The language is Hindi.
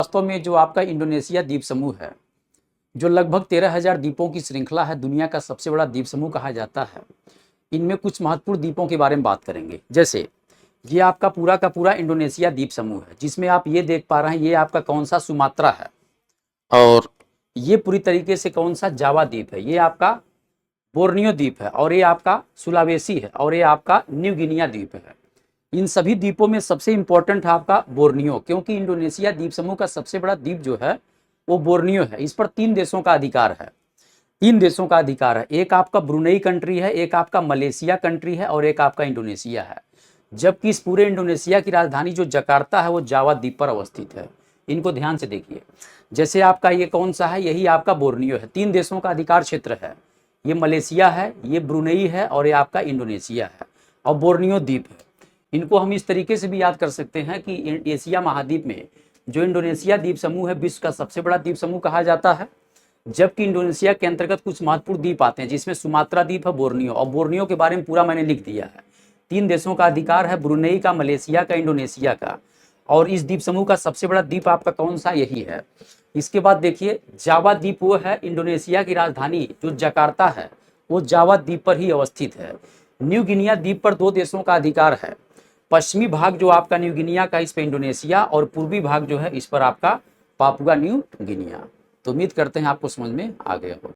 वास्तव में जो आपका इंडोनेशिया द्वीप समूह है, जो लगभग 13,000 द्वीपों की श्रृंखला है, दुनिया का सबसे बड़ा द्वीप समूह कहा जाता है। इनमें कुछ महत्वपूर्ण द्वीपों के बारे में बात करेंगे। जैसे ये आपका पूरा का पूरा इंडोनेशिया द्वीप समूह है, जिसमें आप ये देख पा रहे हैं ये आपका कौन सा सुमात्रा है, और ये पूरी तरीके से कौन सा जावा द्वीप है, ये आपका बोर्नियो द्वीप है, और ये आपका सुलावेसी है, और ये आपका न्यू गिनिया द्वीप है। इन सभी द्वीपों में सबसे इंपॉर्टेंट है आपका बोर्नियो, क्योंकि इंडोनेशिया द्वीप समूह का सबसे बड़ा द्वीप जो है वो बोर्नियो है। इस पर 3 देशों का अधिकार है। 3 देशों का अधिकार है, एक आपका ब्रुनेई कंट्री है, एक आपका मलेशिया कंट्री है, और एक आपका इंडोनेशिया है। जबकि इस पूरे इंडोनेशिया की राजधानी जो जकार्ता है वो जावा द्वीप पर अवस्थित है। इनको ध्यान से देखिए। जैसे आपका ये कौन सा है, यही आपका बोर्नियो है। 3 देशों का अधिकार क्षेत्र है, ये मलेशिया है, ये ब्रुनेई है, और ये आपका इंडोनेशिया है, और बोर्नियो द्वीप है। इनको हम इस तरीके से भी याद कर सकते हैं कि एशिया महाद्वीप में जो इंडोनेशिया द्वीप समूह है विश्व का सबसे बड़ा द्वीप समूह कहा जाता है। जबकि इंडोनेशिया के अंतर्गत कुछ महत्वपूर्ण द्वीप आते हैं, जिसमें सुमात्रा द्वीप है, बोर्नियो, और बोर्नियो के बारे में पूरा मैंने लिख दिया है। 3 देशों का अधिकार है, ब्रुनेई का, मलेशिया का, इंडोनेशिया का, और इस द्वीप समूह का सबसे बड़ा द्वीप आपका कौन सा, यही है। इसके बाद देखिए जावा द्वीप वो है, इंडोनेशिया की राजधानी जो जकार्ता है वो जावा द्वीप पर ही अवस्थित है। न्यू गिनिया द्वीप पर 2 देशों का अधिकार है। पश्चिमी भाग जो आपका न्यू गिनिया का, इस पर इंडोनेशिया, और पूर्वी भाग जो है इस पर आपका पापुआ न्यू गिनिया। तो उम्मीद करते हैं आपको समझ में आ गया हो।